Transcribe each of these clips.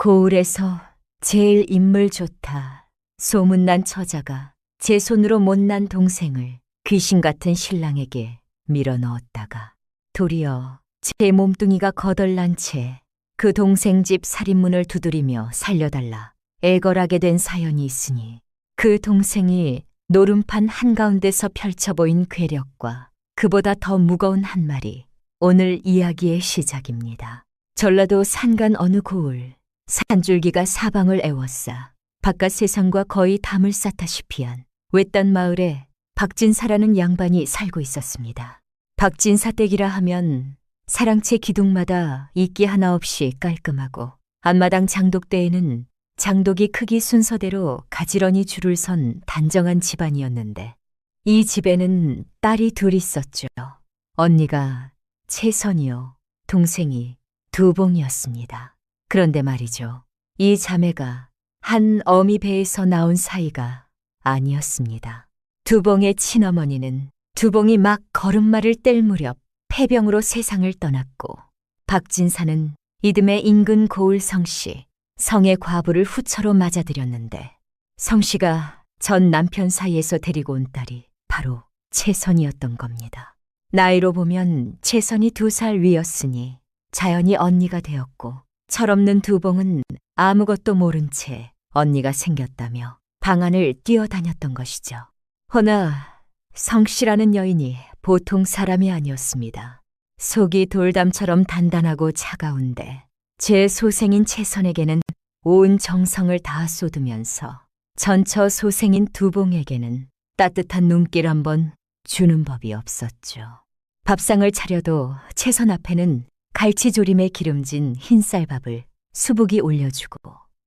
고을에서 제일 인물 좋다 소문난 처자가 제 손으로 못난 동생을 귀신 같은 신랑에게 밀어넣었다가 도리어 제 몸뚱이가 거덜난 채 그 동생 집 살인문을 두드리며 살려달라 애걸하게 된 사연이 있으니 그 동생이 노름판 한가운데서 펼쳐 보인 괴력과 그보다 더 무거운 한 말이 오늘 이야기의 시작입니다. 전라도 산간 어느 고을 산줄기가 사방을 애워싸 바깥 세상과 거의 담을 쌓다시피 한 외딴 마을에 박진사라는 양반이 살고 있었습니다. 박진사 댁이라 하면 사랑채 기둥마다 이끼 하나 없이 깔끔하고 앞마당 장독대에는 장독이 크기 순서대로 가지런히 줄을 선 단정한 집안이었는데 이 집에는 딸이 둘 있었죠. 언니가 채선이요, 동생이 두봉이었습니다. 그런데 말이죠. 이 자매가 한 어미 배에서 나온 사이가 아니었습니다. 두봉의 친어머니는 두봉이 막 걸음마를 뗄 무렵 폐병으로 세상을 떠났고 박진사는 이듬해 인근 고을 성씨 성의 과부를 후처로 맞아들였는데 성씨가 전 남편 사이에서 데리고 온 딸이 바로 채선이었던 겁니다. 나이로 보면 채선이 2살 위였으니 자연히 언니가 되었고 철없는 두봉은 아무것도 모른 채 언니가 생겼다며 방안을 뛰어다녔던 것이죠. 허나 성씨라는 여인이 보통 사람이 아니었습니다. 속이 돌담처럼 단단하고 차가운데 제 소생인 채선에게는 온 정성을 다 쏟으면서 전처 소생인 두봉에게는 따뜻한 눈길 한번 주는 법이 없었죠. 밥상을 차려도 채선 앞에는 갈치조림에 기름진 흰쌀밥을 수북이 올려주고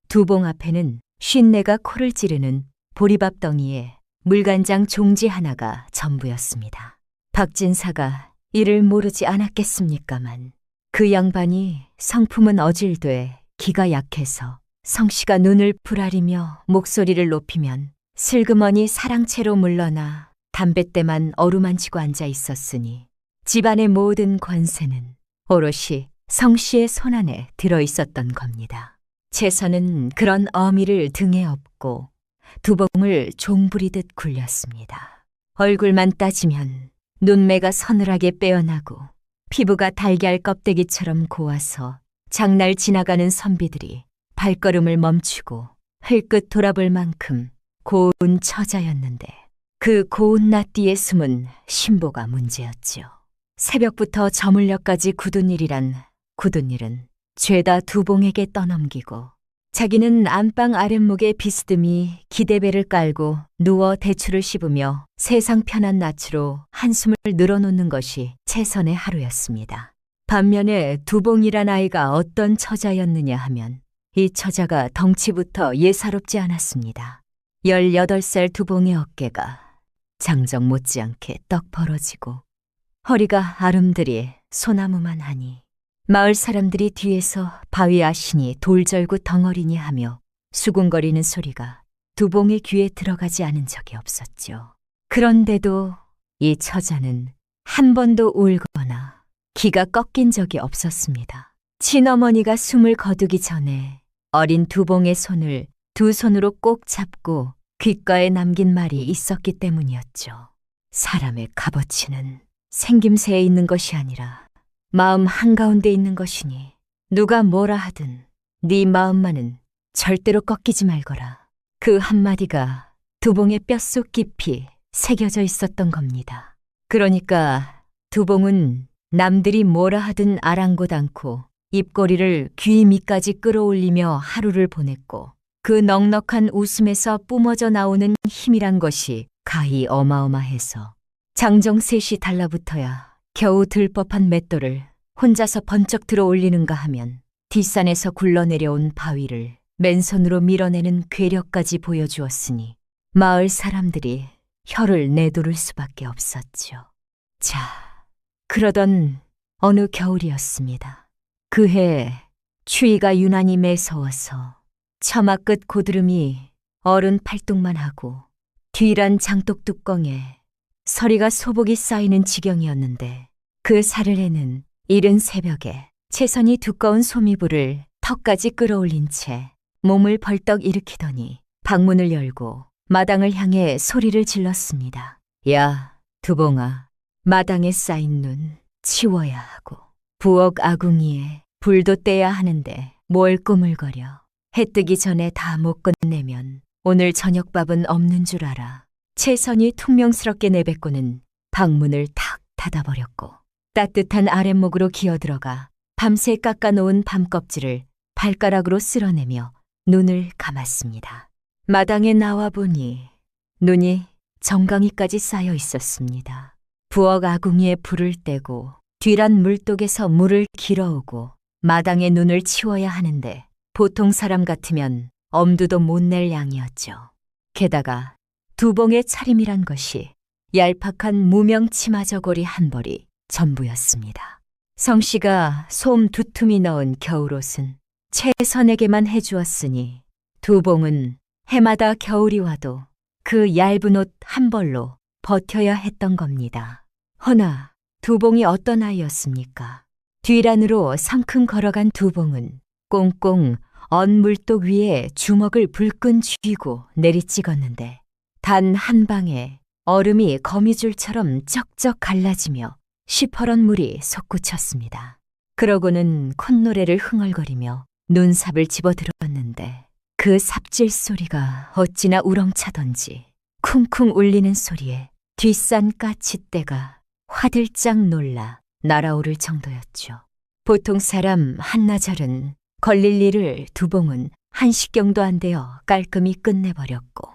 두봉 앞에는 쉰내가 코를 찌르는 보리밥 덩이에 물간장 종지 하나가 전부였습니다. 박진사가 이를 모르지 않았겠습니까만 그 양반이 성품은 어질돼 기가 약해서 성씨가 눈을 부라리며 목소리를 높이면 슬그머니 사랑채로 물러나 담뱃대만 어루만지고 앉아 있었으니 집안의 모든 권세는 오롯이 성씨의 손안에 들어있었던 겁니다. 채선은 그런 어미를 등에 업고 두봉을 종부리듯 굴렸습니다. 얼굴만 따지면 눈매가 서늘하게 빼어나고 피부가 달걀 껍데기처럼 고와서 장날 지나가는 선비들이 발걸음을 멈추고 흘끗 돌아볼 만큼 고운 처자였는데 그 고운 나띠에 숨은 신보가 문제였죠. 새벽부터 저물녘까지 굳은 일은 죄다 두봉에게 떠넘기고 자기는 안방 아랫목에 비스듬히 기대배를 깔고 누워 대추를 씹으며 세상 편한 낯으로 한숨을 늘어놓는 것이 채선의 하루였습니다. 반면에 두봉이란 아이가 어떤 처자였느냐 하면 이 처자가 덩치부터 예사롭지 않았습니다. 18살 두봉의 어깨가 장정 못지않게 떡 벌어지고 허리가 아름드리 소나무만 하니 마을 사람들이 뒤에서 바위 아시니 돌절구 덩어리니 하며 수군거리는 소리가 두봉의 귀에 들어가지 않은 적이 없었죠. 그런데도 이 처자는 한 번도 울거나 기가 꺾인 적이 없었습니다. 친어머니가 숨을 거두기 전에 어린 두봉의 손을 두 손으로 꼭 잡고 귓가에 남긴 말이 있었기 때문이었죠. 사람의 값어치는 생김새에 있는 것이 아니라 마음 한가운데 있는 것이니 누가 뭐라 하든 네 마음만은 절대로 꺾이지 말거라. 그 한마디가 두봉의 뼛속 깊이 새겨져 있었던 겁니다. 그러니까 두봉은 남들이 뭐라 하든 아랑곳 않고 입꼬리를 귀 밑까지 끌어올리며 하루를 보냈고 그 넉넉한 웃음에서 뿜어져 나오는 힘이란 것이 가히 어마어마해서 장정 셋이 달라붙어야 겨우 들법한 맷돌을 혼자서 번쩍 들어 올리는가 하면 뒷산에서 굴러내려온 바위를 맨손으로 밀어내는 괴력까지 보여주었으니 마을 사람들이 혀를 내두를 수밖에 없었죠. 자, 그러던 어느 겨울이었습니다. 그해 추위가 유난히 매서워서 처마 끝 고드름이 어른 팔뚝만 하고 뒤란 장독 뚜껑에 서리가 소복이 쌓이는 지경이었는데 그 사흘에는 이른 새벽에 채선이 두꺼운 소미불을 턱까지 끌어올린 채 몸을 벌떡 일으키더니 방문을 열고 마당을 향해 소리를 질렀습니다. 야, 두봉아, 마당에 쌓인 눈 치워야 하고 부엌 아궁이에 불도 떼야 하는데 뭘 꾸물거려. 해 뜨기 전에 다 못 끝내면 오늘 저녁밥은 없는 줄 알아. 채선이 퉁명스럽게 내뱉고는 방문을 탁 닫아버렸고 따뜻한 아랫목으로 기어들어가 밤새 깎아놓은 밤껍질을 발가락으로 쓸어내며 눈을 감았습니다. 마당에 나와보니 눈이 정강이까지 쌓여 있었습니다. 부엌 아궁이에 불을 떼고 뒤란 물독에서 물을 길어오고 마당에 눈을 치워야 하는데 보통 사람 같으면 엄두도 못 낼 양이었죠. 게다가 두봉의 차림이란 것이 얄팍한 무명 치마 저고리 한 벌이 전부였습니다. 성씨가 솜 두툼이 넣은 겨울옷은 채선에게만 해주었으니 두봉은 해마다 겨울이 와도 그 얇은 옷 한 벌로 버텨야 했던 겁니다. 허나 두봉이 어떤 아이였습니까? 뒤란으로 성큼 걸어간 두봉은 꽁꽁 언 물독 위에 주먹을 불끈 쥐고 내리찍었는데 단 한 방에 얼음이 거미줄처럼 쩍쩍 갈라지며 시퍼런 물이 솟구쳤습니다. 그러고는 콧노래를 흥얼거리며 눈삽을 집어들었는데 그 삽질 소리가 어찌나 우렁차던지 쿵쿵 울리는 소리에 뒷산 까치떼가 화들짝 놀라 날아오를 정도였죠. 보통 사람 한나절은 걸릴 일을 두봉은 한식경도 안 되어 깔끔히 끝내버렸고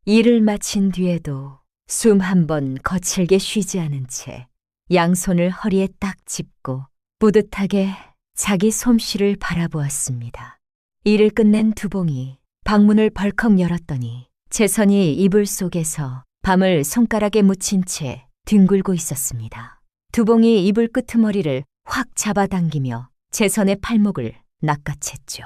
일을 마친 뒤에도 숨 한 번 거칠게 쉬지 않은 채 양손을 허리에 딱 짚고 뿌듯하게 자기 솜씨를 바라보았습니다. 일을 끝낸 두봉이 방문을 벌컥 열었더니 채선이 이불 속에서 밤을 손가락에 묻힌 채 뒹굴고 있었습니다. 두봉이 이불 끄트머리를 확 잡아당기며 채선의 팔목을 낚아챘죠.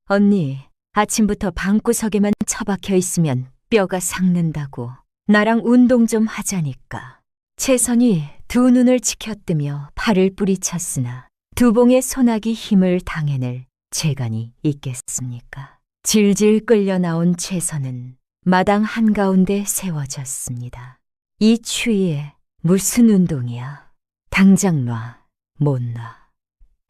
언니, 아침부터 방구석에만 처박혀 있으면 뼈가 삭는다고 나랑 운동 좀 하자니까. 채선이 두 눈을 치켜뜨며 팔을 뿌리쳤으나 두봉의 소나기 힘을 당해낼 재간이 있겠습니까? 질질 끌려 나온 채선은 마당 한가운데 세워졌습니다. 이 추위에 무슨 운동이야? 당장 놔, 못 놔.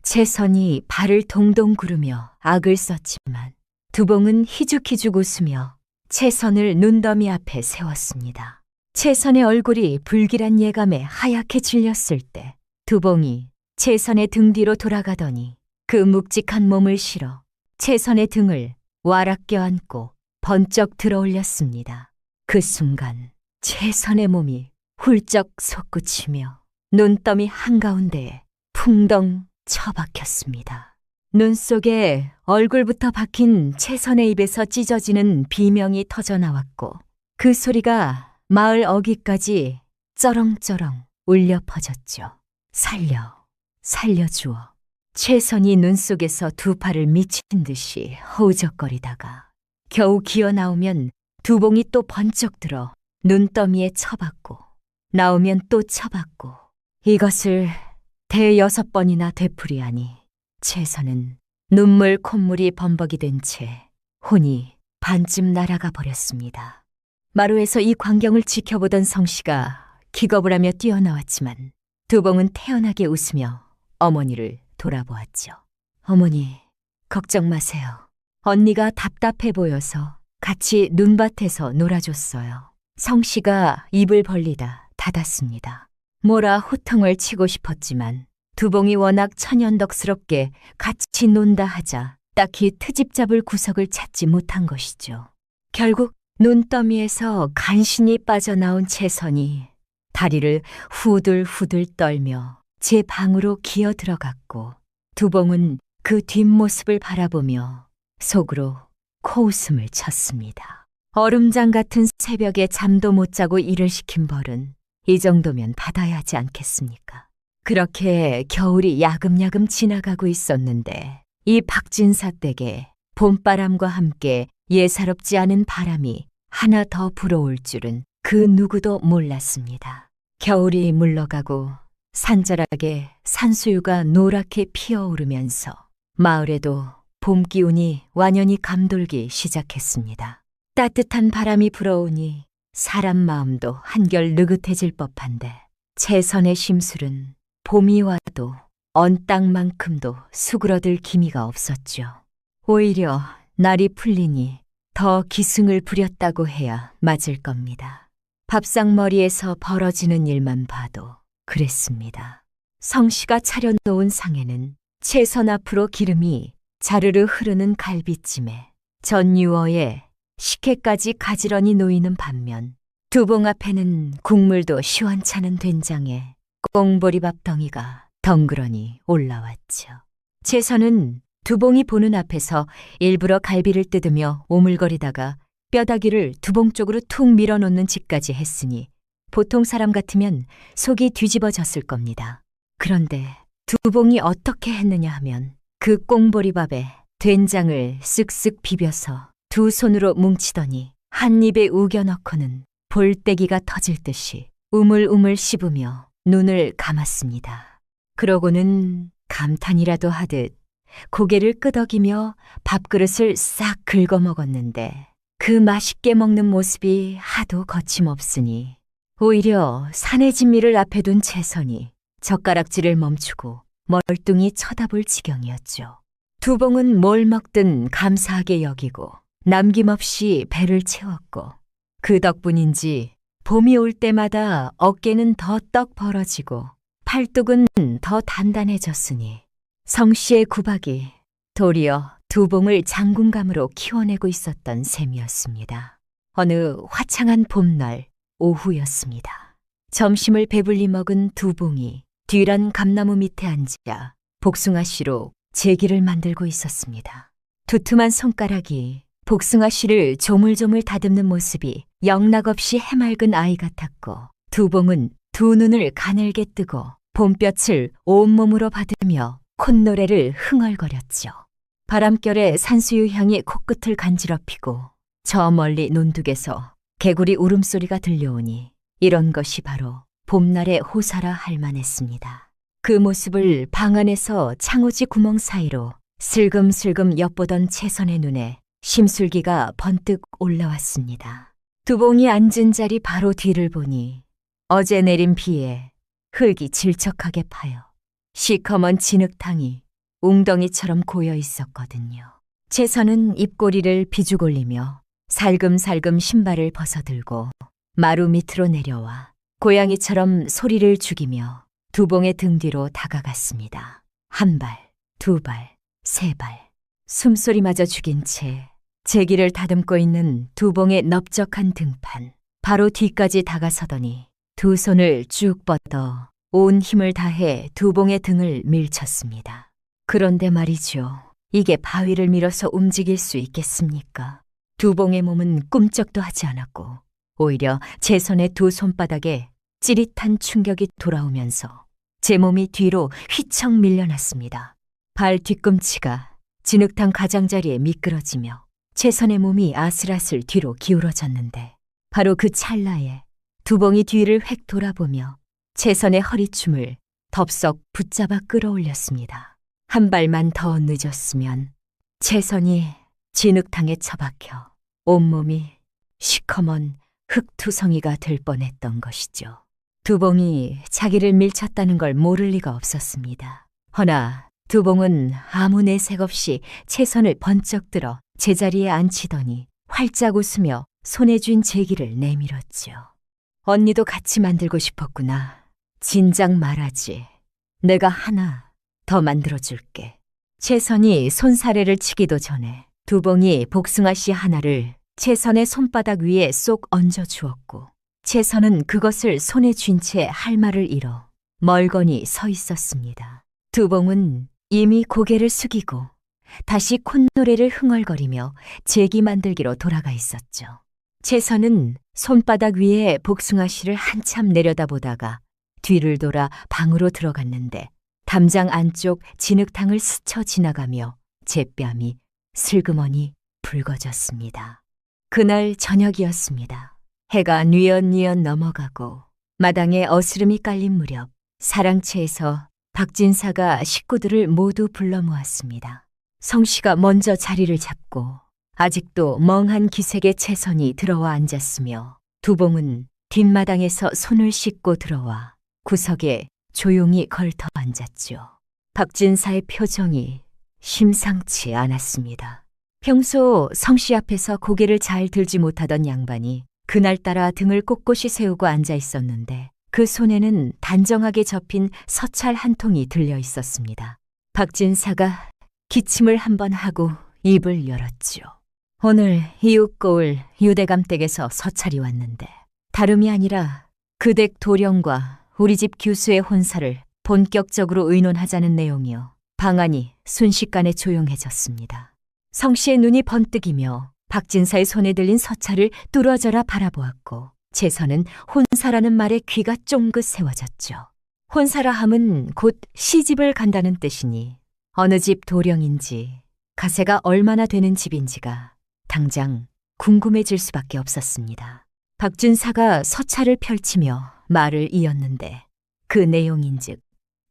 채선이 발을 동동 구르며 악을 썼지만 두봉은 희죽희죽 웃으며 채선을 눈더미 앞에 세웠습니다. 채선의 얼굴이 불길한 예감에 하얗게 질렸을 때 두봉이 채선의 등 뒤로 돌아가더니 그 묵직한 몸을 실어 채선의 등을 와락 껴안고 번쩍 들어올렸습니다. 그 순간 채선의 몸이 훌쩍 솟구치며 눈더미 한가운데에 풍덩 처박혔습니다. 눈 속에 얼굴부터 박힌 채선의 입에서 찢어지는 비명이 터져나왔고 그 소리가 마을 어귀까지 쩌렁쩌렁 울려 퍼졌죠. 살려주어. 채선이 눈 속에서 두 팔을 미친 듯이 허우적거리다가 겨우 기어 나오면 두봉이 또 번쩍 들어 눈더미에 쳐박고 나오면 또 쳐박고 이것을 대여섯 번이나 되풀이하니 채선은 눈물 콧물이 범벅이 된 채 혼이 반쯤 날아가 버렸습니다. 마루에서 이 광경을 지켜보던 성씨가 기겁을 하며 뛰어나왔지만 두봉은 태연하게 웃으며 어머니를 돌아보았죠. 어머니, 걱정 마세요. 언니가 답답해 보여서 같이 눈밭에서 놀아줬어요. 성씨가 입을 벌리다 닫았습니다. 뭐라 호통을 치고 싶었지만 두봉이 워낙 천연덕스럽게 같이 논다 하자 딱히 트집 잡을 구석을 찾지 못한 것이죠. 결국 눈더미에서 간신히 빠져나온 채선이 다리를 후들후들 떨며 제 방으로 기어 들어갔고 두봉은 그 뒷모습을 바라보며 속으로 코웃음을 쳤습니다. 얼음장 같은 새벽에 잠도 못 자고 일을 시킨 벌은 이 정도면 받아야 하지 않겠습니까? 그렇게 겨울이 야금야금 지나가고 있었는데 이 박진사 댁에 봄바람과 함께 예사롭지 않은 바람이 하나 더 불어올 줄은 그 누구도 몰랐습니다. 겨울이 물러가고 산자락에 산수유가 노랗게 피어오르면서 마을에도 봄 기운이 완연히 감돌기 시작했습니다. 따뜻한 바람이 불어오니 사람 마음도 한결 느긋해질 법한데 채선의 심술은 봄이 와도 언 땅만큼도 수그러들 기미가 없었죠. 오히려 날이 풀리니 더 기승을 부렸다고 해야 맞을 겁니다. 밥상머리에서 벌어지는 일만 봐도 그랬습니다. 성씨가 차려놓은 상에는 채선 앞으로 기름이 자르르 흐르는 갈비찜에 전유어에 식혜까지 가지런히 놓이는 반면 두봉 앞에는 국물도 시원찮은 된장에 꽁보리밥 덩이가 덩그러니 올라왔죠. 채선은 두봉이 보는 앞에서 일부러 갈비를 뜯으며 오물거리다가 뼈다귀를 두봉 쪽으로 툭 밀어놓는 짓까지 했으니 보통 사람 같으면 속이 뒤집어졌을 겁니다. 그런데 두봉이 어떻게 했느냐 하면 그 꽁보리밥에 된장을 쓱쓱 비벼서 두 손으로 뭉치더니 한 입에 우겨 넣고는 볼때기가 터질 듯이 우물우물 씹으며 눈을 감았습니다. 그러고는 감탄이라도 하듯 고개를 끄덕이며 밥그릇을 싹 긁어 먹었는데 그 맛있게 먹는 모습이 하도 거침없으니 오히려 산의 진미를 앞에 둔 채선이 젓가락질을 멈추고 멀뚱히 쳐다볼 지경이었죠. 두봉은 뭘 먹든 감사하게 여기고 남김없이 배를 채웠고 그 덕분인지 봄이 올 때마다 어깨는 더 떡 벌어지고 팔뚝은 더 단단해졌으니 성씨의 구박이 도리어 두봉을 장군감으로 키워내고 있었던 셈이었습니다. 어느 화창한 봄날 오후였습니다. 점심을 배불리 먹은 두봉이 뒤란 감나무 밑에 앉아 복숭아 씨로 제기를 만들고 있었습니다. 두툼한 손가락이 복숭아 씨를 조물조물 다듬는 모습이 영락없이 해맑은 아이 같았고 두봉은 두 눈을 가늘게 뜨고 봄볕을 온몸으로 받으며 콧노래를 흥얼거렸죠. 바람결에 산수유 향이 코끝을 간지럽히고 저 멀리 논둑에서 개구리 울음소리가 들려오니 이런 것이 바로 봄날의 호사라 할 만했습니다. 그 모습을 방 안에서 창호지 구멍 사이로 슬금슬금 엿보던 채선의 눈에 심술기가 번뜩 올라왔습니다. 두봉이 앉은 자리 바로 뒤를 보니 어제 내린 비에 흙이 질척하게 파여 시커먼 진흙탕이 웅덩이처럼 고여 있었거든요. 채선은 입꼬리를 비죽올리며 살금살금 신발을 벗어들고 마루 밑으로 내려와 고양이처럼 소리를 죽이며 두봉의 등 뒤로 다가갔습니다. 한 발, 두 발, 세 발. 숨소리마저 죽인 채 제기를 다듬고 있는 두봉의 넓적한 등판. 바로 뒤까지 다가서더니 두 손을 쭉 뻗어 온 힘을 다해 두봉의 등을 밀쳤습니다. 그런데 말이죠. 이게 바위를 밀어서 움직일 수 있겠습니까? 두봉의 몸은 꿈쩍도 하지 않았고 오히려 제 손의 두 손바닥에 찌릿한 충격이 돌아오면서 제 몸이 뒤로 휘청 밀려났습니다. 발 뒤꿈치가 진흙탕 가장자리에 미끄러지며 채선의 몸이 아슬아슬 뒤로 기울어졌는데 바로 그 찰나에 두봉이 뒤를 획 돌아보며 채선의 허리춤을 덥석 붙잡아 끌어올렸습니다. 한 발만 더 늦었으면 채선이 진흙탕에 처박혀 온몸이 시커먼 흙투성이가 될 뻔했던 것이죠. 두봉이 자기를 밀쳤다는 걸 모를 리가 없었습니다. 허나 두봉은 아무 내색 없이 채선을 번쩍 들어 제자리에 앉히더니 활짝 웃으며 손에 쥔 제기를 내밀었죠. 언니도 같이 만들고 싶었구나. 진작 말하지. 내가 하나 더 만들어줄게. 채선이 손사래를 치기도 전에 두봉이 복숭아 씨 하나를 채선의 손바닥 위에 쏙 얹어 주었고 채선은 그것을 손에 쥔 채 할 말을 잃어 멀거니 서 있었습니다. 두봉은 이미 고개를 숙이고 다시 콧노래를 흥얼거리며 제기 만들기로 돌아가 있었죠. 채선은 손바닥 위에 복숭아 씨를 한참 내려다보다가 뒤를 돌아 방으로 들어갔는데 담장 안쪽 진흙탕을 스쳐 지나가며 제 뺨이 슬그머니 붉어졌습니다. 그날 저녁이었습니다. 해가 뉘엿뉘엿 넘어가고 마당에 어스름이 깔린 무렵 사랑채에서 박진사가 식구들을 모두 불러 모았습니다. 성씨가 먼저 자리를 잡고 아직도 멍한 기색의 채선이 들어와 앉았으며 두봉은 뒷마당에서 손을 씻고 들어와 구석에 조용히 걸터 앉았죠. 박진사의 표정이 심상치 않았습니다. 평소 성씨 앞에서 고개를 잘 들지 못하던 양반이 그날따라 등을 꼿꼿이 세우고 앉아 있었는데 그 손에는 단정하게 접힌 서찰 한 통이 들려 있었습니다. 박진사가 기침을 한번 하고 입을 열었죠. 오늘 이웃고을 유대감 댁에서 서찰이 왔는데 다름이 아니라 그 댁 도령과 우리 집 교수의 혼사를 본격적으로 의논하자는 내용이요. 방안이 순식간에 조용해졌습니다. 성씨의 눈이 번뜩이며 박진사의 손에 들린 서찰을 뚫어져라 바라보았고 채선은 혼사라는 말에 귀가 쫑긋 세워졌죠. 혼사라 함은 곧 시집을 간다는 뜻이니 어느 집 도령인지 가세가 얼마나 되는 집인지가 당장 궁금해질 수밖에 없었습니다. 박진사가 서찰을 펼치며 말을 이었는데 그 내용인즉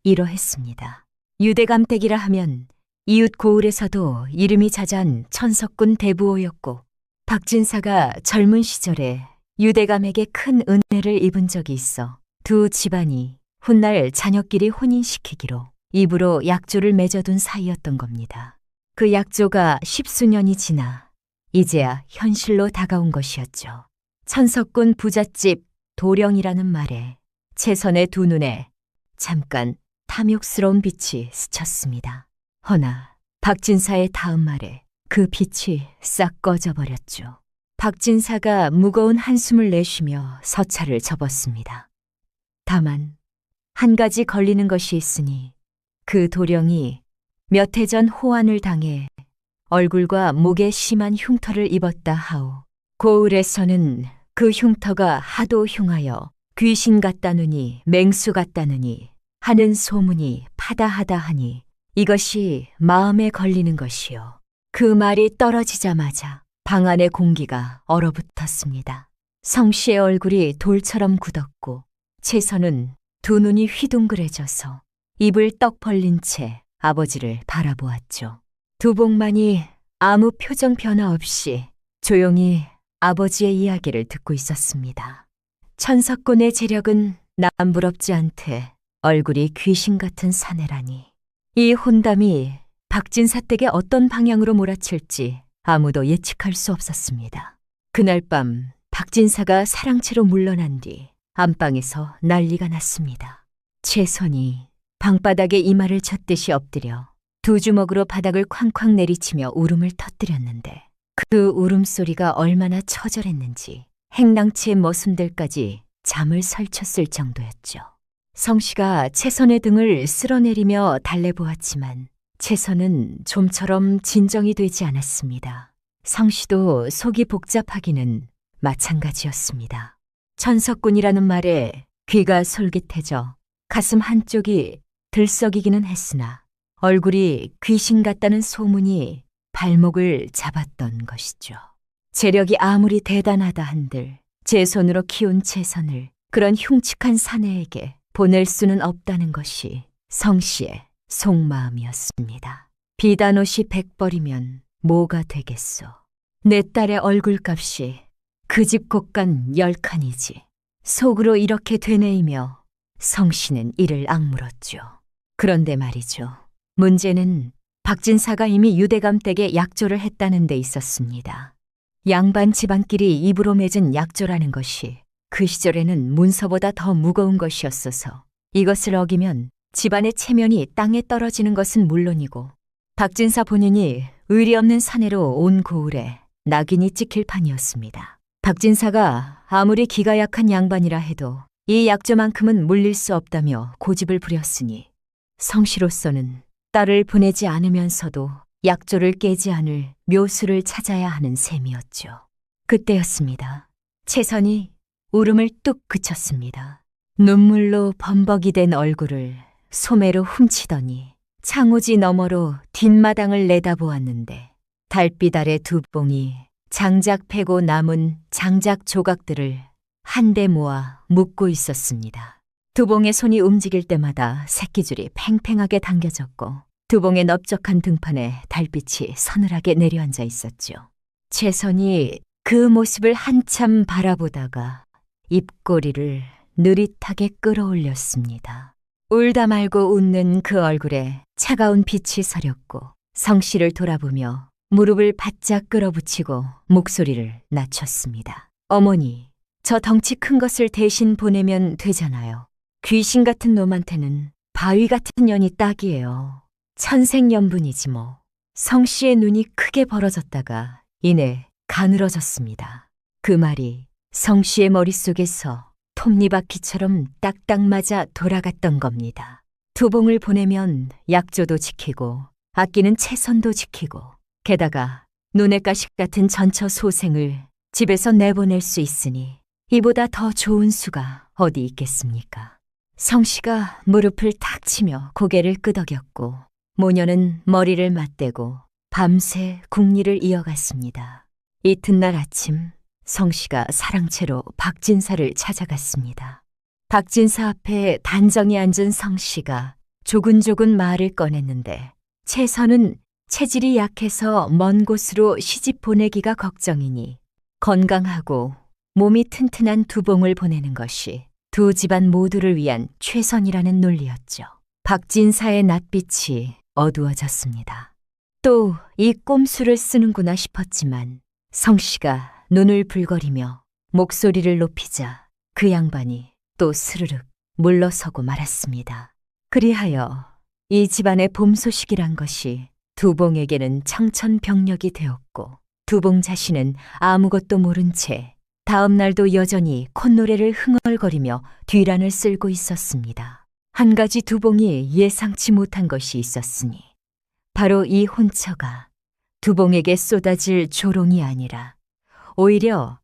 이러했습니다. 유대감댁이라 하면 이웃 고을에서도 이름이 자잔 천석군 대부호였고 박진사가 젊은 시절에 유대감에게 큰 은혜를 입은 적이 있어 두 집안이 훗날 자녀끼리 혼인시키기로 입으로 약조를 맺어둔 사이였던 겁니다. 그 약조가 십수년이 지나 이제야 현실로 다가온 것이었죠. 천석군 부잣집 도령이라는 말에 채선의 두 눈에 잠깐 탐욕스러운 빛이 스쳤습니다. 허나 박진사의 다음 말에 그 빛이 싹 꺼져버렸죠. 박진사가 무거운 한숨을 내쉬며 서찰을 접었습니다. 다만 한 가지 걸리는 것이 있으니 그 도령이 몇 해 전 호환을 당해 얼굴과 목에 심한 흉터를 입었다 하오. 고을에서는 그 흉터가 하도 흉하여 귀신 같다느니 맹수 같다느니 하는 소문이 파다하다 하니 이것이 마음에 걸리는 것이요. 그 말이 떨어지자마자 방 안의 공기가 얼어붙었습니다. 성씨의 얼굴이 돌처럼 굳었고 채선은 두 눈이 휘둥그레져서 입을 떡 벌린 채 아버지를 바라보았죠. 두봉만이 아무 표정 변화 없이 조용히 아버지의 이야기를 듣고 있었습니다. 천석군의 재력은 남부럽지 않되 얼굴이 귀신 같은 사내라니. 이 혼담이 박진사 댁에 어떤 방향으로 몰아칠지 아무도 예측할 수 없었습니다. 그날 밤 박진사가 사랑채로 물러난 뒤 안방에서 난리가 났습니다. 채선이 방바닥에 이마를 쳤듯이 엎드려 두 주먹으로 바닥을 쾅쾅 내리치며 울음을 터뜨렸는데 그 울음소리가 얼마나 처절했는지 행랑치의 머슴들까지 잠을 설쳤을 정도였죠. 성씨가 채선의 등을 쓸어내리며 달래보았지만 채선은 좀처럼 진정이 되지 않았습니다. 성씨도 속이 복잡하기는 마찬가지였습니다. 천석군이라는 말에 귀가 솔깃해져 가슴 한쪽이 들썩이기는 했으나 얼굴이 귀신 같다는 소문이 발목을 잡았던 것이죠. 재력이 아무리 대단하다 한들 제 손으로 키운 채선을 그런 흉측한 사내에게 보낼 수는 없다는 것이 성씨의 속마음이었습니다. 비단옷이 100벌이면 뭐가 되겠소. 내 딸의 얼굴값이 그 집 곳간 10칸이지. 속으로 이렇게 되뇌이며 성씨는 이를 악물었죠. 그런데 말이죠. 문제는 박진사가 이미 유대감 댁에 약조를 했다는 데 있었습니다. 양반 집안끼리 입으로 맺은 약조라는 것이 그 시절에는 문서보다 더 무거운 것이었어서 이것을 어기면 집안의 체면이 땅에 떨어지는 것은 물론이고 박진사 본인이 의리 없는 사내로 온 고을에 낙인이 찍힐 판이었습니다. 박진사가 아무리 기가 약한 양반이라 해도 이 약조만큼은 물릴 수 없다며 고집을 부렸으니 성씨로서는 딸을 보내지 않으면서도 약조를 깨지 않을 묘수를 찾아야 하는 셈이었죠. 그때였습니다. 채선이 울음을 뚝 그쳤습니다. 눈물로 범벅이 된 얼굴을 소매로 훔치더니 창호지 너머로 뒷마당을 내다보았는데 달빛 아래 두봉이 장작 패고 남은 장작 조각들을 한데 모아 묶고 있었습니다. 두봉의 손이 움직일 때마다 새끼줄이 팽팽하게 당겨졌고 두봉의 넓적한 등판에 달빛이 서늘하게 내려앉아 있었죠. 최선이 그 모습을 한참 바라보다가 입꼬리를 느릿하게 끌어올렸습니다. 울다 말고 웃는 그 얼굴에 차가운 빛이 서렸고 성씨를 돌아보며 무릎을 바짝 끌어붙이고 목소리를 낮췄습니다. 어머니, 저 덩치 큰 것을 대신 보내면 되잖아요. 귀신 같은 놈한테는 바위 같은 년이 딱이에요. 천생연분이지 뭐. 성씨의 눈이 크게 벌어졌다가 이내 가늘어졌습니다. 그 말이 성씨의 머릿속에서 톱니바퀴처럼 딱딱 맞아 돌아갔던 겁니다. 두봉을 보내면 약조도 지키고 아끼는 채선도 지키고 게다가 눈의 가식 같은 전처 소생을 집에서 내보낼 수 있으니 이보다 더 좋은 수가 어디 있겠습니까? 성씨가 무릎을 탁 치며 고개를 끄덕였고 모녀는 머리를 맞대고 밤새 궁리를 이어갔습니다. 이튿날 아침 성씨가 사랑채로 박진사를 찾아갔습니다. 박진사 앞에 단정히 앉은 성씨가 조근조근 말을 꺼냈는데 채선은 체질이 약해서 먼 곳으로 시집 보내기가 걱정이니 건강하고 몸이 튼튼한 두봉을 보내는 것이 두 집안 모두를 위한 최선이라는 논리였죠. 박진사의 낯빛이 어두워졌습니다. 또 이 꼼수를 쓰는구나 싶었지만 성씨가 눈을 불거리며 목소리를 높이자 그 양반이 또 스르륵 물러서고 말았습니다. 그리하여 이 집안의 봄 소식이란 것이 두봉에게는 청천벽력이 되었고 두봉 자신은 아무것도 모른 채 다음 날도 여전히 콧노래를 흥얼거리며 뒤란을 쓸고 있었습니다. 한 가지 두봉이 예상치 못한 것이 있었으니 바로 이 혼처가 두봉에게 쏟아질 조롱이 아니라 오히려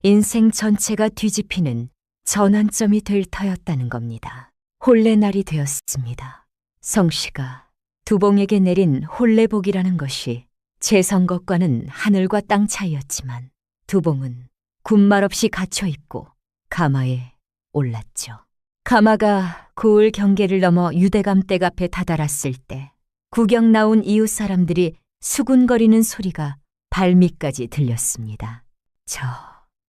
인생 전체가 뒤집히는 전환점이 될 터였다는 겁니다. 혼례날이 되었습니다. 성씨가 두봉에게 내린 혼례복이라는 것이 제 선것과는 하늘과 땅 차이였지만 두봉은 군말 없이 갇혀 입고 가마에 올랐죠. 가마가 고을 경계를 넘어 유대감댁 앞에 다다랐을 때 구경 나온 이웃 사람들이 수군거리는 소리가 발밑까지 들렸습니다.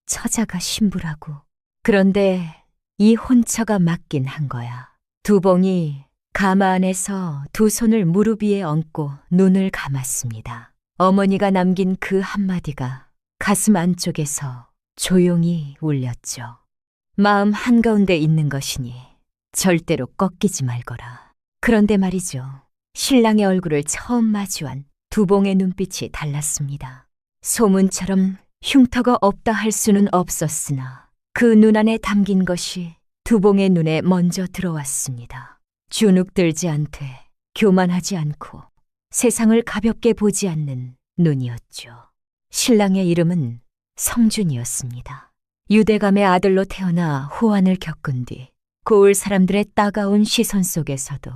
처자가 신부라고. 그런데 이 혼처가 맞긴 한 거야. 두봉이 가마 안에서 두 손을 무릎 위에 얹고 눈을 감았습니다. 어머니가 남긴 그 한마디가 가슴 안쪽에서 조용히 울렸죠. 마음 한가운데 있는 것이니 절대로 꺾이지 말거라. 그런데 말이죠. 신랑의 얼굴을 처음 마주한 두봉의 눈빛이 달랐습니다. 소문처럼 흉터가 없다 할 수는 없었으나 그 눈 안에 담긴 것이 두봉의 눈에 먼저 들어왔습니다. 주눅들지 않되 교만하지 않고 세상을 가볍게 보지 않는 눈이었죠. 신랑의 이름은 성준이었습니다. 유대감의 아들로 태어나 호환을 겪은 뒤 고을 사람들의 따가운 시선 속에서도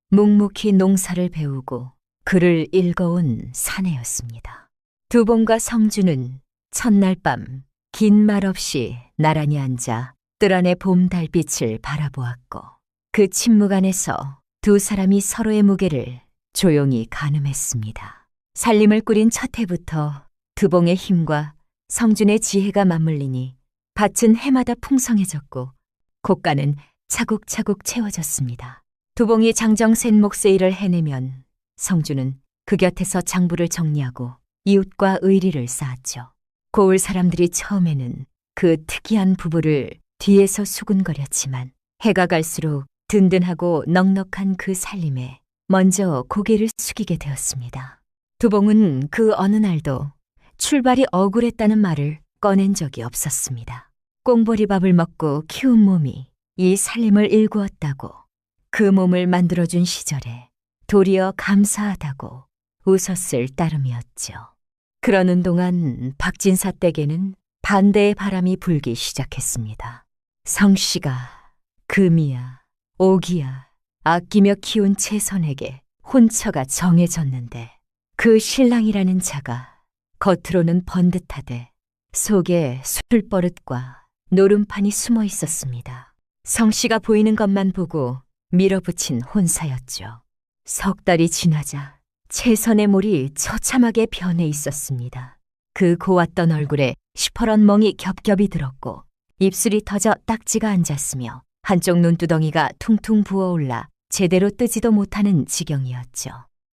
묵묵히 농사를 배우고 글을 읽어온 사내였습니다. 두봉과 성준은 첫날 밤 긴 말 없이 나란히 앉아 뜰 안의 봄 달빛을 바라보았고 그 침묵 안에서 두 사람이 서로의 무게를 조용히 가늠했습니다. 살림을 꾸린 첫 해부터 두봉의 힘과 성준의 지혜가 맞물리니 밭은 해마다 풍성해졌고 곶가는 차곡차곡 채워졌습니다. 두봉이 장정센 몫의 일을 해내면 성준은 그 곁에서 장부를 정리하고 이웃과 의리를 쌓았죠. 고을 사람들이 처음에는 그 특이한 부부를 뒤에서 수군거렸지만 해가 갈수록 든든하고 넉넉한 그 살림에 먼저 고개를 숙이게 되었습니다. 두봉은 그 어느 날도 출발이 억울했다는 말을 꺼낸 적이 없었습니다. 꽁보리밥을 먹고 키운 몸이 이 살림을 일구었다고 그 몸을 만들어준 시절에 도리어 감사하다고 웃었을 따름이었죠. 그러는 동안 박진사 댁에는 반대의 바람이 불기 시작했습니다. 성씨가 금이야 옥이야 아끼며 키운 채선에게 혼처가 정해졌는데 그 신랑이라는 자가 겉으로는 번듯하되 속에 술버릇과 노름판이 숨어 있었습니다. 성씨가 보이는 것만 보고 밀어붙인 혼사였죠. 석 달이 지나자 채선의 몰이 처참하게 변해 있었습니다. 그 고왔던 얼굴에 시퍼런 멍이 겹겹이 들었고 입술이 터져 딱지가 앉았으며 한쪽 눈두덩이가 퉁퉁 부어올라 제대로 뜨지도 못하는 지경이었죠.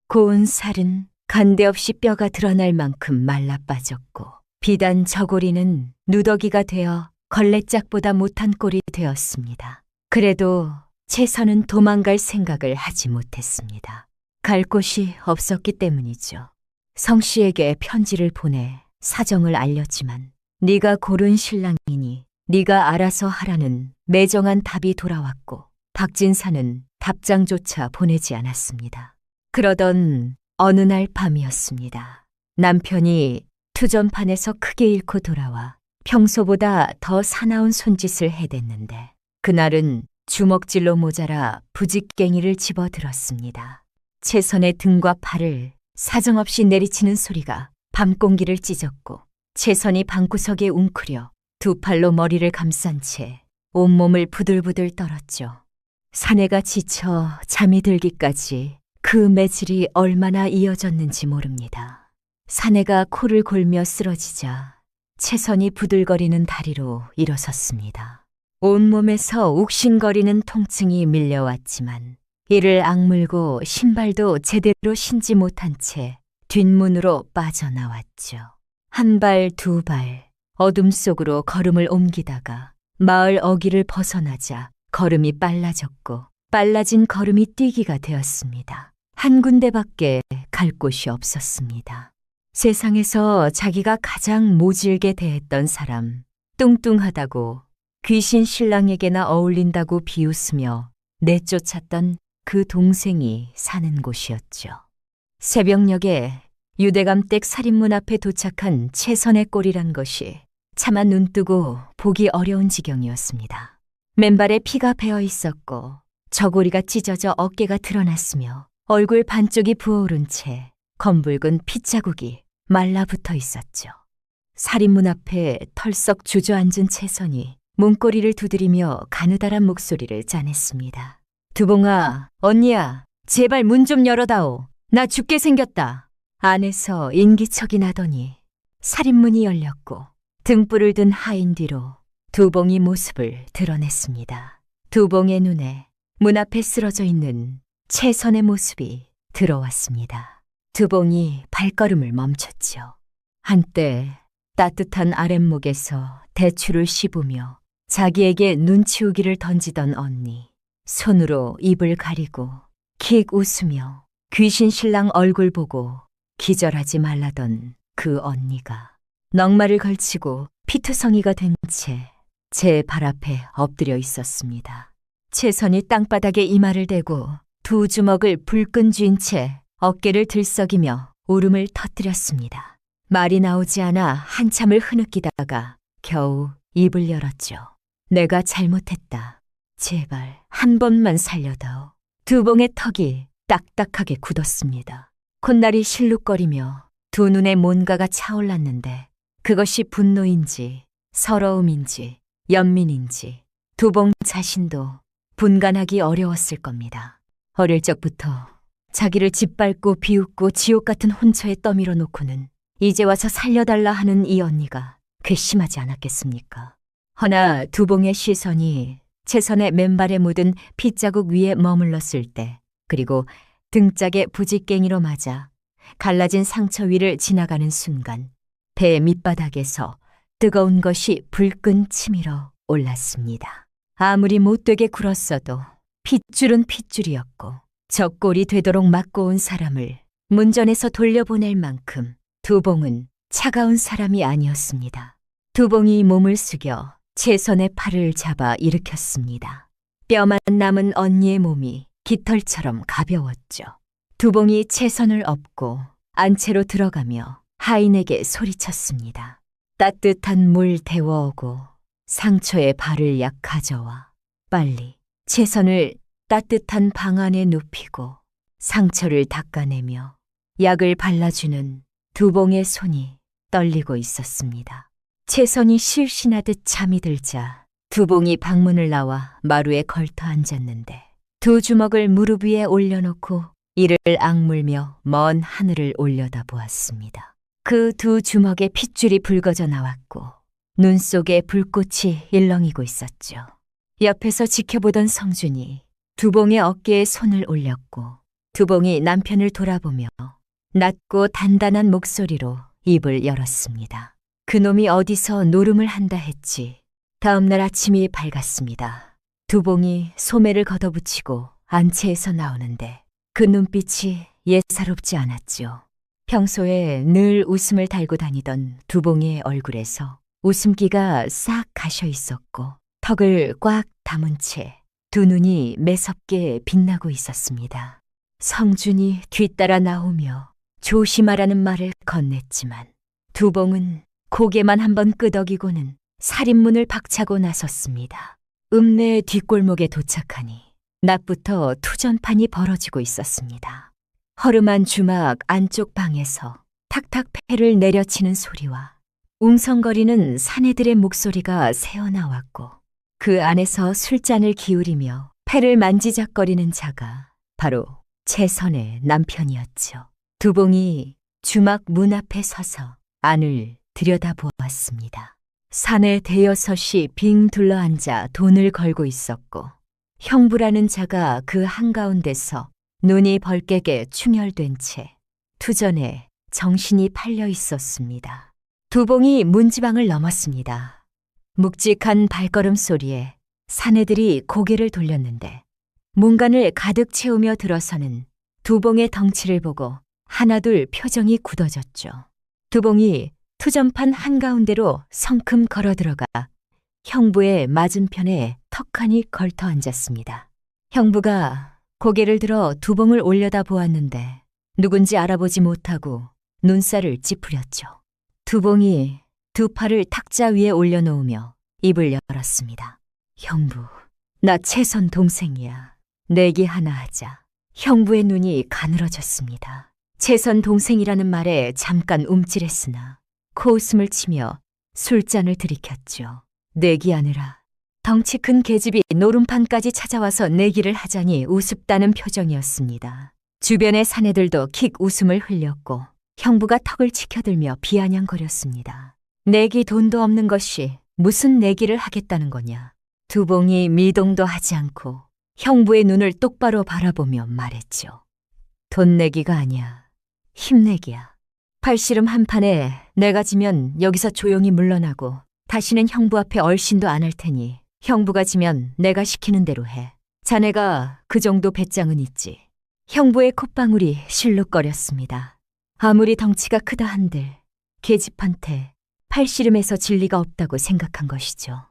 고운 살은 간데없이 뼈가 드러날 만큼 말라 빠졌고 비단 저고리는 누더기가 되어 걸레짝보다 못한 꼴이 되었습니다. 그래도 채선은 도망갈 생각을 하지 못했습니다. 갈 곳이 없었기 때문이죠. 성씨에게 편지를 보내 사정을 알렸지만 네가 고른 신랑이니 네가 알아서 하라는 매정한 답이 돌아왔고 박진사는 답장조차 보내지 않았습니다. 그러던 어느 날 밤이었습니다. 남편이 투전판에서 크게 잃고 돌아와 평소보다 더 사나운 손짓을 해댔는데 그날은 주먹질로 모자라 부직갱이를 집어들었습니다. 채선의 등과 팔을 사정없이 내리치는 소리가 밤공기를 찢었고 채선이 방구석에 웅크려 두 팔로 머리를 감싼 채 온몸을 부들부들 떨었죠. 사내가 지쳐 잠이 들기까지 그 매질이 얼마나 이어졌는지 모릅니다. 사내가 코를 골며 쓰러지자 채선이 부들거리는 다리로 일어섰습니다. 온몸에서 욱신거리는 통증이 밀려왔지만 이를 악물고 신발도 제대로 신지 못한 채 뒷문으로 빠져나왔죠. 한 발, 두 발, 어둠 속으로 걸음을 옮기다가 마을 어귀를 벗어나자 걸음이 빨라졌고 빨라진 걸음이 뛰기가 되었습니다. 한 군데밖에 갈 곳이 없었습니다. 세상에서 자기가 가장 모질게 대했던 사람, 뚱뚱하다고 귀신 신랑에게나 어울린다고 비웃으며 내쫓았던 그 동생이 사는 곳이었죠. 새벽녘에 유대감댁 살인문 앞에 도착한 채선의 꼴이란 것이 차마 눈뜨고 보기 어려운 지경이었습니다. 맨발에 피가 배어 있었고 저고리가 찢어져 어깨가 드러났으며 얼굴 반쪽이 부어오른 채 검붉은 핏자국이 말라붙어 있었죠. 살인문 앞에 털썩 주저앉은 채선이 문고리를 두드리며 가느다란 목소리를 짜냈습니다. 두봉아, 언니야, 제발 문 좀 열어다오. 나 죽게 생겼다. 안에서 인기척이 나더니 살인문이 열렸고 등불을 든 하인 뒤로 두봉이 모습을 드러냈습니다. 두봉의 눈에 문 앞에 쓰러져 있는 채선의 모습이 들어왔습니다. 두봉이 발걸음을 멈췄죠. 한때 따뜻한 아랫목에서 대추를 씹으며 자기에게 눈치우기를 던지던 언니, 손으로 입을 가리고 킥 웃으며 귀신 신랑 얼굴 보고 기절하지 말라던 그 언니가 넉마를 걸치고 피투성이가 된 채 제 발 앞에 엎드려 있었습니다. 채선이 땅바닥에 이마를 대고 두 주먹을 불끈 쥔 채 어깨를 들썩이며 울음을 터뜨렸습니다. 말이 나오지 않아 한참을 흐느끼다가 겨우 입을 열었죠. 내가 잘못했다. 제발 한 번만 살려다오. 두봉의 턱이 딱딱하게 굳었습니다. 콧날이 실룩거리며 두 눈에 뭔가가 차올랐는데 그것이 분노인지 서러움인지 연민인지 두봉 자신도 분간하기 어려웠을 겁니다. 어릴 적부터 자기를 짓밟고 비웃고 지옥 같은 혼처에 떠밀어 놓고는 이제 와서 살려달라 하는 이 언니가 괘씸하지 않았겠습니까? 허나 두봉의 시선이 채선의 맨발에 묻은 핏자국 위에 머물렀을 때 그리고 등짝에 부직갱이로 맞아 갈라진 상처 위를 지나가는 순간 배 밑바닥에서 뜨거운 것이 불끈 치밀어 올랐습니다. 아무리 못되게 굴었어도 핏줄은 핏줄이었고 적골이 되도록 맞고 온 사람을 문전에서 돌려보낼 만큼 두봉은 차가운 사람이 아니었습니다. 두봉이 몸을 숙여 채선의 팔을 잡아 일으켰습니다. 뼈만 남은 언니의 몸이 깃털처럼 가벼웠죠. 두봉이 채선을 업고 안채로 들어가며 하인에게 소리쳤습니다. 따뜻한 물 데워오고 상처에 발을 약 가져와 빨리 채선을 따뜻한 방 안에 눕히고 상처를 닦아내며 약을 발라주는 두봉의 손이 떨리고 있었습니다. 채선이 실신하듯 잠이 들자 두봉이 방문을 나와 마루에 걸터 앉았는데 두 주먹을 무릎 위에 올려놓고 이를 악물며 먼 하늘을 올려다보았습니다. 그 두 주먹에 핏줄이 붉어져 나왔고 눈 속에 불꽃이 일렁이고 있었죠. 옆에서 지켜보던 성준이 두봉의 어깨에 손을 올렸고 두봉이 남편을 돌아보며 낮고 단단한 목소리로 입을 열었습니다. 그놈이 어디서 노름을 한다 했지. 다음 날 아침이 밝았습니다. 두봉이 소매를 걷어붙이고 안채에서 나오는데 그 눈빛이 예사롭지 않았지요. 평소에 늘 웃음을 달고 다니던 두봉의 얼굴에서 웃음기가 싹 가셔 있었고 턱을 꽉 담은 채 두 눈이 매섭게 빛나고 있었습니다. 성준이 뒤따라 나오며 조심하라는 말을 건넸지만 두봉은 고개만 한번 끄덕이고는 살인문을 박차고 나섰습니다. 읍내 뒷골목에 도착하니 낮부터 투전판이 벌어지고 있었습니다. 허름한 주막 안쪽 방에서 탁탁 패를 내려치는 소리와 웅성거리는 사내들의 목소리가 새어나왔고 그 안에서 술잔을 기울이며 패를 만지작거리는 자가 바로 채선의 남편이었죠. 두봉이 주막 문 앞에 서서 안을 들여다보았습니다. 사내 대여섯이 빙 둘러앉아 돈을 걸고 있었고 형부라는 자가 그 한가운데서 눈이 벌겋게 충혈된 채 투전에 정신이 팔려 있었습니다. 두봉이 문지방을 넘었습니다. 묵직한 발걸음 소리에 사내들이 고개를 돌렸는데 문간을 가득 채우며 들어서는 두봉의 덩치를 보고 하나둘 표정이 굳어졌죠. 두봉이 투전판 한가운데로 성큼 걸어 들어가 형부의 맞은편에 턱하니 걸터 앉았습니다. 형부가 고개를 들어 두봉을 올려다 보았는데 누군지 알아보지 못하고 눈살을 찌푸렸죠. 두봉이 두 팔을 탁자 위에 올려놓으며 입을 열었습니다. 형부, 나 채선 동생이야. 내기 하나 하자. 형부의 눈이 가늘어졌습니다. 채선 동생이라는 말에 잠깐 움찔했으나 코웃음을 치며 술잔을 들이켰죠. 내기하느라 덩치 큰 계집이 노름판까지 찾아와서 내기를 하자니 우습다는 표정이었습니다. 주변의 사내들도 킥 웃음을 흘렸고 형부가 턱을 치켜들며 비아냥거렸습니다. 내기 돈도 없는 것이 무슨 내기를 하겠다는 거냐. 두봉이 미동도 하지 않고 형부의 눈을 똑바로 바라보며 말했죠. 돈 내기가 아니야. 힘내기야. 팔씨름 한 판에 내가 지면 여기서 조용히 물러나고 다시는 형부 앞에 얼씬도 안 할 테니 형부가 지면 내가 시키는 대로 해. 자네가 그 정도 배짱은 있지. 형부의 콧방울이 실룩거렸습니다. 아무리 덩치가 크다 한들 계집한테 팔씨름에서 진리가 없다고 생각한 것이죠.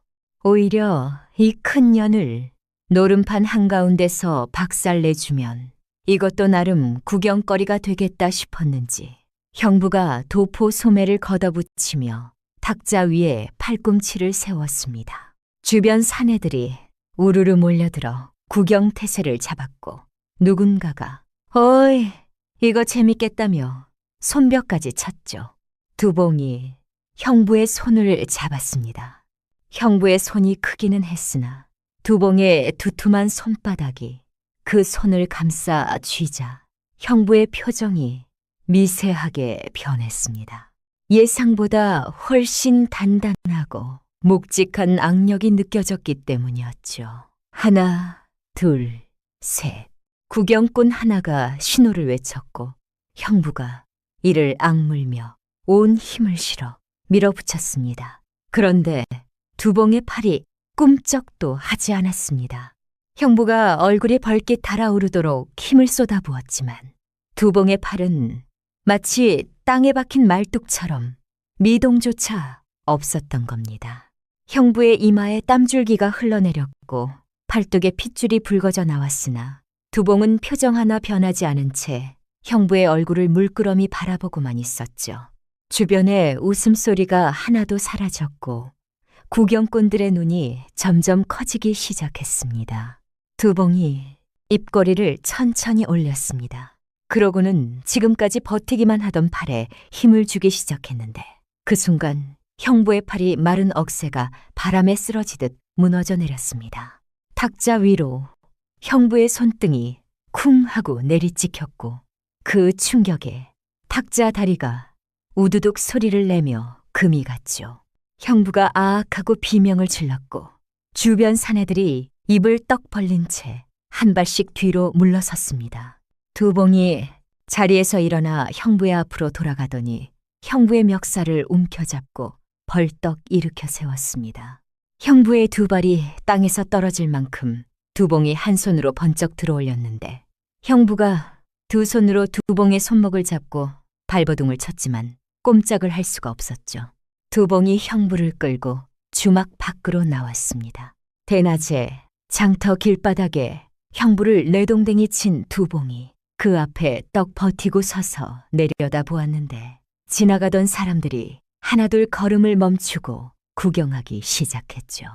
오히려 이 큰 년을 노름판 한가운데서 박살내주면 이것도 나름 구경거리가 되겠다 싶었는지 형부가 도포 소매를 걷어붙이며 탁자 위에 팔꿈치를 세웠습니다. 주변 사내들이 우르르 몰려들어 구경 태세를 잡았고 누군가가 어이 이거 재밌겠다며 손뼉까지 쳤죠. 두봉이 형부의 손을 잡았습니다. 형부의 손이 크기는 했으나 두봉의 두툼한 손바닥이 그 손을 감싸 쥐자 형부의 표정이 미세하게 변했습니다. 예상보다 훨씬 단단하고 묵직한 악력이 느껴졌기 때문이었죠. 하나, 둘, 셋. 구경꾼 하나가 신호를 외쳤고 형부가 이를 악물며 온 힘을 실어 밀어붙였습니다. 그런데 두봉의 팔이 꿈쩍도 하지 않았습니다. 형부가 얼굴이 벌게 달아오르도록 힘을 쏟아부었지만 두봉의 팔은 마치 땅에 박힌 말뚝처럼 미동조차 없었던 겁니다. 형부의 이마에 땀줄기가 흘러내렸고 팔뚝에 핏줄이 붉어져 나왔으나 두봉은 표정 하나 변하지 않은 채 형부의 얼굴을 물끄러미 바라보고만 있었죠. 주변에 웃음소리가 하나도 사라졌고 구경꾼들의 눈이 점점 커지기 시작했습니다. 두봉이 입꼬리를 천천히 올렸습니다. 그러고는 지금까지 버티기만 하던 팔에 힘을 주기 시작했는데 그 순간 형부의 팔이 마른 억새가 바람에 쓰러지듯 무너져 내렸습니다. 탁자 위로 형부의 손등이 쿵 하고 내리찍혔고 그 충격에 탁자 다리가 우두둑 소리를 내며 금이 갔죠. 형부가 아악하고 비명을 질렀고 주변 사내들이 입을 떡 벌린 채 한 발씩 뒤로 물러섰습니다. 두봉이 자리에서 일어나 형부의 앞으로 돌아가더니 형부의 멱살을 움켜잡고 벌떡 일으켜 세웠습니다. 형부의 두 발이 땅에서 떨어질 만큼 두봉이 한 손으로 번쩍 들어올렸는데 형부가 두 손으로 두봉의 손목을 잡고 발버둥을 쳤지만 꼼짝을 할 수가 없었죠. 두봉이 형부를 끌고 주막 밖으로 나왔습니다. 대낮에 장터 길바닥에 형부를 내동댕이 친 두봉이 그 앞에 떡 버티고 서서 내려다 보았는데 지나가던 사람들이 하나둘 걸음을 멈추고 구경하기 시작했죠.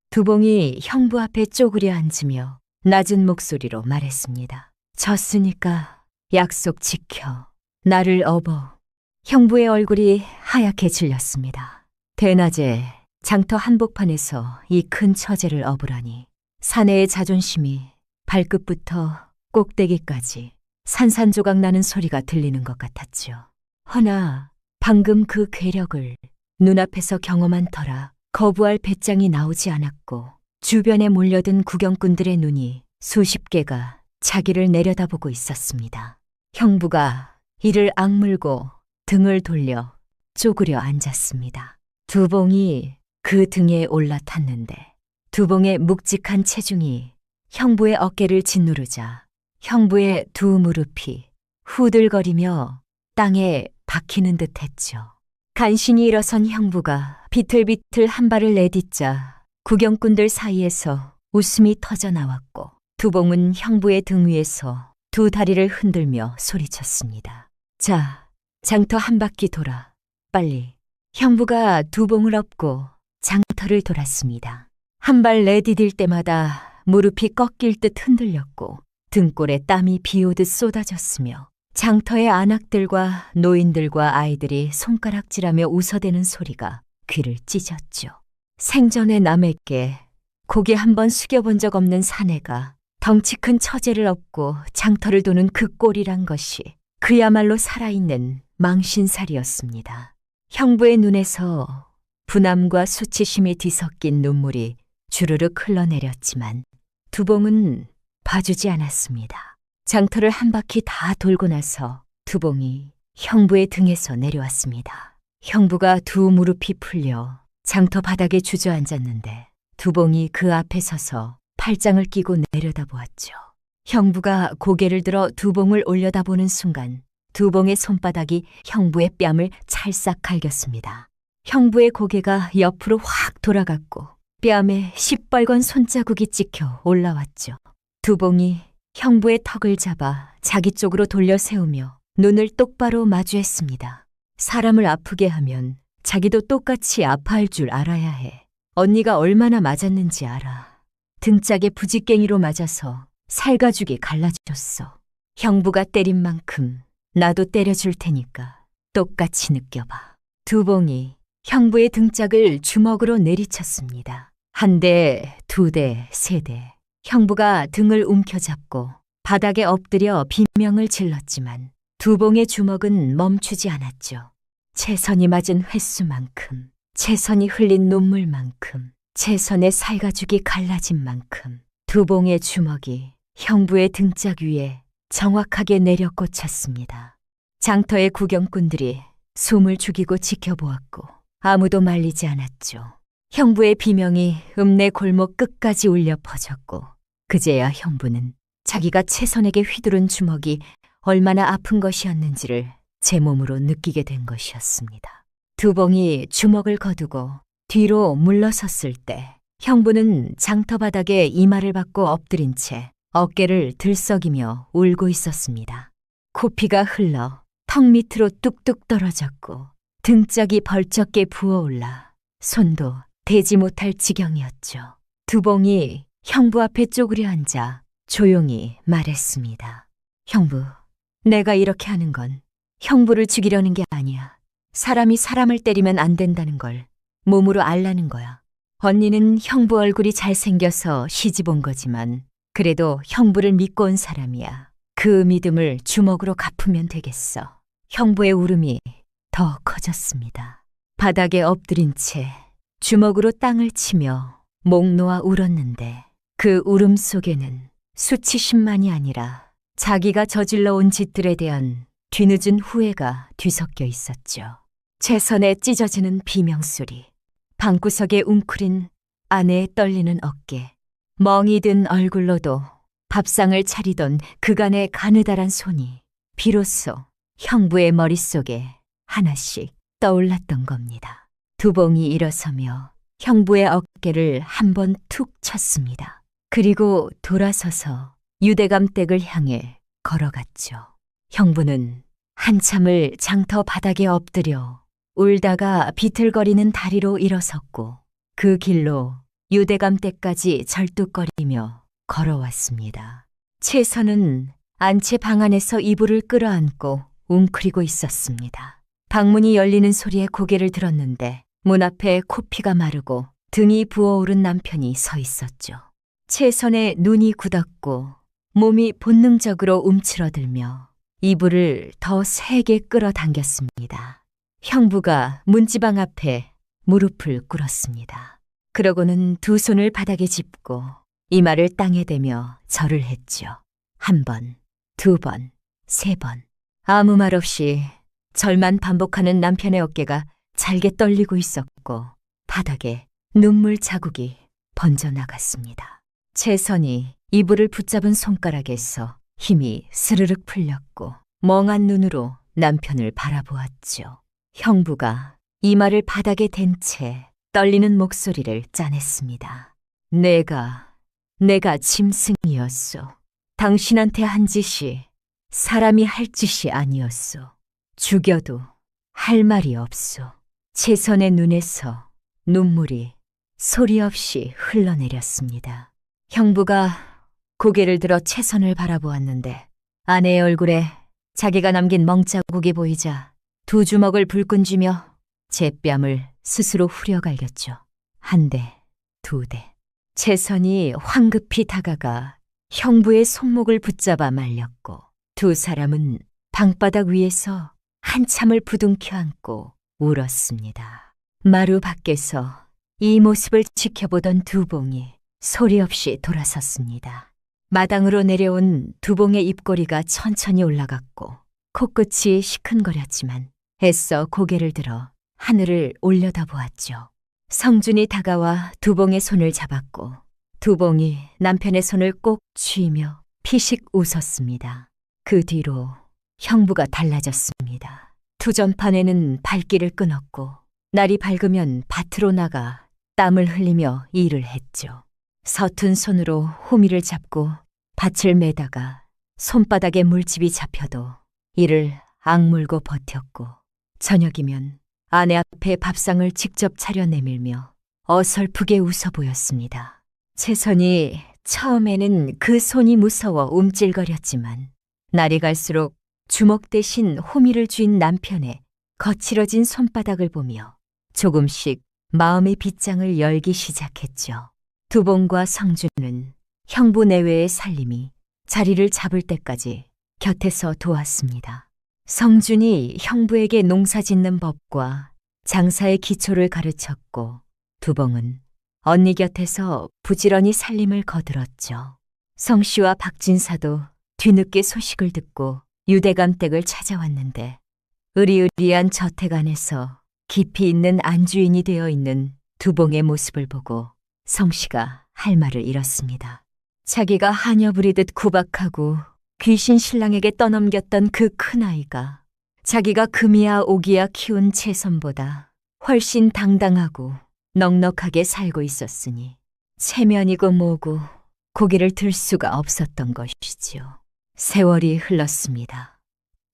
두봉이 형부 앞에 쪼그려 앉으며 낮은 목소리로 말했습니다. 졌으니까 약속 지켜. 나를 업어. 형부의 얼굴이 하얗게 질렸습니다. 대낮에 장터 한복판에서 이 큰 처제를 업으라니 사내의 자존심이 발끝부터 꼭대기까지 산산조각 나는 소리가 들리는 것 같았지요. 허나 방금 그 괴력을 눈앞에서 경험한 터라 거부할 배짱이 나오지 않았고 주변에 몰려든 구경꾼들의 눈이 수십 개가 자기를 내려다보고 있었습니다. 형부가 이를 악물고 등을 돌려 쪼그려 앉았습니다. 두봉이 그 등에 올라탔는데 두봉의 묵직한 체중이 형부의 어깨를 짓누르자 형부의 두 무릎이 후들거리며 땅에 박히는 듯 했죠. 간신히 일어선 형부가 비틀비틀 한 발을 내딛자 구경꾼들 사이에서 웃음이 터져 나왔고 두봉은 형부의 등 위에서 두 다리를 흔들며 소리쳤습니다. 자, 장터 한 바퀴 돌아, 빨리. 형부가 두봉을 업고 장터를 돌았습니다. 한 발 내디딜 때마다 무릎이 꺾일 듯 흔들렸고 등골에 땀이 비오듯 쏟아졌으며 장터의 안악들과 노인들과 아이들이 손가락질하며 웃어대는 소리가 귀를 찢었죠. 생전에 남에게 고개 한번 숙여본 적 없는 사내가 덩치 큰 처제를 업고 장터를 도는 그 꼴이란 것이 그야말로 살아있는 망신살이었습니다. 형부의 눈에서 분함과 수치심이 뒤섞인 눈물이 주르륵 흘러내렸지만 두봉은 봐주지 않았습니다. 장터를 한 바퀴 다 돌고 나서 두봉이 형부의 등에서 내려왔습니다. 형부가 두 무릎이 풀려 장터 바닥에 주저앉았는데 두봉이 그 앞에 서서 팔짱을 끼고 내려다보았죠. 형부가 고개를 들어 두봉을 올려다보는 순간 두봉의 손바닥이 형부의 뺨을 찰싹 갈겼습니다. 형부의 고개가 옆으로 확 돌아갔고 뺨에 시뻘건 손자국이 찍혀 올라왔죠. 두봉이 형부의 턱을 잡아 자기 쪽으로 돌려 세우며 눈을 똑바로 마주했습니다. 사람을 아프게 하면 자기도 똑같이 아파할 줄 알아야 해. 언니가 얼마나 맞았는지 알아. 등짝에 부지깽이로 맞아서 살가죽이 갈라졌어. 형부가 때린 만큼 나도 때려줄 테니까 똑같이 느껴봐. 두봉이 형부의 등짝을 주먹으로 내리쳤습니다. 한 대, 두 대, 세 대. 형부가 등을 움켜잡고 바닥에 엎드려 비명을 질렀지만 두봉의 주먹은 멈추지 않았죠. 채선이 맞은 횟수만큼, 채선이 흘린 눈물만큼, 채선의 살가죽이 갈라진 만큼 두봉의 주먹이 형부의 등짝 위에 정확하게 내려 꽂혔습니다. 장터의 구경꾼들이 숨을 죽이고 지켜보았고 아무도 말리지 않았죠. 형부의 비명이 읍내 골목 끝까지 울려 퍼졌고 그제야 형부는 자기가 채선에게 휘두른 주먹이 얼마나 아픈 것이었는지를 제 몸으로 느끼게 된 것이었습니다. 두봉이 주먹을 거두고 뒤로 물러섰을 때 형부는 장터 바닥에 이마를 받고 엎드린 채 어깨를 들썩이며 울고 있었습니다. 코피가 흘러 턱 밑으로 뚝뚝 떨어졌고 등짝이 벌쩍게 부어올라 손도 대지 못할 지경이었죠. 두봉이 형부 앞에 쪼그려 앉아 조용히 말했습니다. 형부, 내가 이렇게 하는 건 형부를 죽이려는 게 아니야. 사람이 사람을 때리면 안 된다는 걸 몸으로 알라는 거야. 언니는 형부 얼굴이 잘생겨서 시집 온 거지만 그래도 형부를 믿고 온 사람이야. 그 믿음을 주먹으로 갚으면 되겠어. 형부의 울음이 더 커졌습니다. 바닥에 엎드린 채 주먹으로 땅을 치며 목 놓아 울었는데 그 울음 속에는 수치심만이 아니라 자기가 저질러 온 짓들에 대한 뒤늦은 후회가 뒤섞여 있었죠. 최선에 찢어지는 비명소리, 방구석에 웅크린 아내의 떨리는 어깨, 멍이 든 얼굴로도 밥상을 차리던 그간의 가느다란 손이 비로소 형부의 머릿속에 하나씩 떠올랐던 겁니다. 두봉이 일어서며 형부의 어깨를 한 번 툭 쳤습니다. 그리고 돌아서서 유대감 댁을 향해 걸어갔죠. 형부는 한참을 장터 바닥에 엎드려 울다가 비틀거리는 다리로 일어섰고 그 길로 유대감 댁까지 절뚝거리며 걸어왔습니다. 채선은 안채 방 안에서 이불을 끌어안고 웅크리고 있었습니다. 방문이 열리는 소리에 고개를 들었는데 문 앞에 코피가 마르고 등이 부어오른 남편이 서 있었죠. 채선의 눈이 굳었고 몸이 본능적으로 움츠러들며 이불을 더 세게 끌어당겼습니다. 형부가 문지방 앞에 무릎을 꿇었습니다. 그러고는 두 손을 바닥에 짚고 이마를 땅에 대며 절을 했죠. 한 번, 두 번, 세 번. 아무 말 없이 절만 반복하는 남편의 어깨가 잘게 떨리고 있었고 바닥에 눈물 자국이 번져나갔습니다. 채선이 이불을 붙잡은 손가락에서 힘이 스르륵 풀렸고 멍한 눈으로 남편을 바라보았죠. 형부가 이마를 바닥에 댄 채 떨리는 목소리를 짜냈습니다. 내가 짐승이었소. 당신한테 한 짓이 사람이 할 짓이 아니었소. 죽여도 할 말이 없소. 채선의 눈에서 눈물이 소리 없이 흘러내렸습니다. 형부가 고개를 들어 채선을 바라보았는데 아내의 얼굴에 자기가 남긴 멍자국이 보이자 두 주먹을 불끈 쥐며 제 뺨을 스스로 후려갈겼죠. 한 대, 두 대. 채선이 황급히 다가가 형부의 손목을 붙잡아 말렸고 두 사람은 방바닥 위에서 한참을 부둥켜 안고 울었습니다. 마루 밖에서 이 모습을 지켜보던 두봉이 소리 없이 돌아섰습니다. 마당으로 내려온 두봉의 입꼬리가 천천히 올라갔고 코끝이 시큰거렸지만 애써 고개를 들어 하늘을 올려다보았죠. 성준이 다가와 두봉의 손을 잡았고 두봉이 남편의 손을 꼭 쥐며 피식 웃었습니다. 그 뒤로 형부가 달라졌습니다. 투전판에는 발길을 끊었고 날이 밝으면 밭으로 나가 땀을 흘리며 일을 했죠. 서툰 손으로 호미를 잡고 밭을 매다가 손바닥에 물집이 잡혀도 이를 악물고 버텼고 저녁이면 아내 앞에 밥상을 직접 차려 내밀며 어설프게 웃어 보였습니다. 채선이 처음에는 그 손이 무서워 움찔거렸지만 날이 갈수록 주먹 대신 호미를 쥔 남편의 거칠어진 손바닥을 보며 조금씩 마음의 빗장을 열기 시작했죠. 두봉과 성준은 형부 내외의 살림이 자리를 잡을 때까지 곁에서 도왔습니다. 성준이 형부에게 농사 짓는 법과 장사의 기초를 가르쳤고 두봉은 언니 곁에서 부지런히 살림을 거들었죠. 성씨와 박진사도 뒤늦게 소식을 듣고 유대감 댁을 찾아왔는데 으리으리한 저택 안에서 깊이 있는 안주인이 되어 있는 두봉의 모습을 보고 성씨가 할 말을 잃었습니다. 자기가 하녀 부리듯 구박하고 귀신 신랑에게 떠넘겼던 그 큰아이가 자기가 금이야 옥이야 키운 채선보다 훨씬 당당하고 넉넉하게 살고 있었으니 체면이고 뭐고 고개를 들 수가 없었던 것이지요. 세월이 흘렀습니다.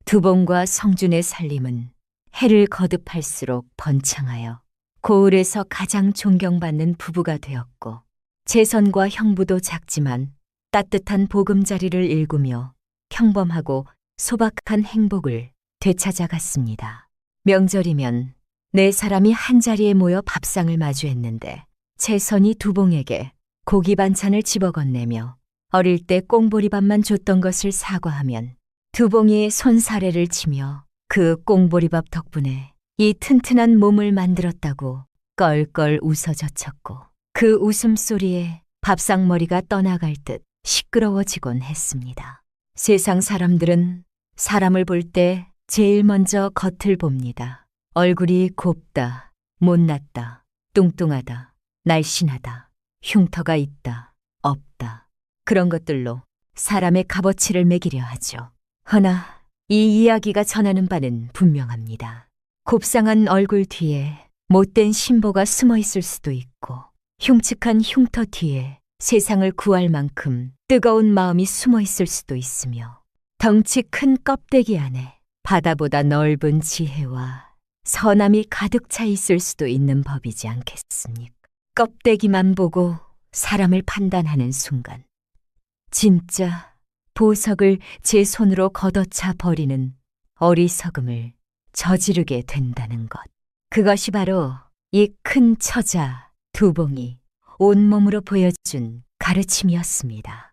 두봉과 성준의 살림은 해를 거듭할수록 번창하여 고을에서 가장 존경받는 부부가 되었고 채선과 형부도 작지만 따뜻한 보금자리를 일구며 평범하고 소박한 행복을 되찾아갔습니다. 명절이면 네 사람이 한자리에 모여 밥상을 마주했는데 채선이 두봉에게 고기 반찬을 집어 건네며 어릴 때 꽁보리밥만 줬던 것을 사과하면 두봉이 손사래를 치며 그 꽁보리밥 덕분에 이 튼튼한 몸을 만들었다고 껄껄 웃어젖혔고 그 웃음소리에 밥상머리가 떠나갈 듯 시끄러워지곤 했습니다. 세상 사람들은 사람을 볼 때 제일 먼저 겉을 봅니다. 얼굴이 곱다, 못났다, 뚱뚱하다, 날씬하다, 흉터가 있다, 없다. 그런 것들로 사람의 값어치를 매기려 하죠. 허나 이 이야기가 전하는 바는 분명합니다. 곱상한 얼굴 뒤에 못된 신보가 숨어 있을 수도 있고 흉측한 흉터 뒤에 세상을 구할 만큼 뜨거운 마음이 숨어 있을 수도 있으며 덩치 큰 껍데기 안에 바다보다 넓은 지혜와 선함이 가득 차 있을 수도 있는 법이지 않겠습니까? 껍데기만 보고 사람을 판단하는 순간 진짜 보석을 제 손으로 걷어차 버리는 어리석음을 저지르게 된다는 것. 그것이 바로 이 큰 처자 두봉이 온몸으로 보여준 가르침이었습니다.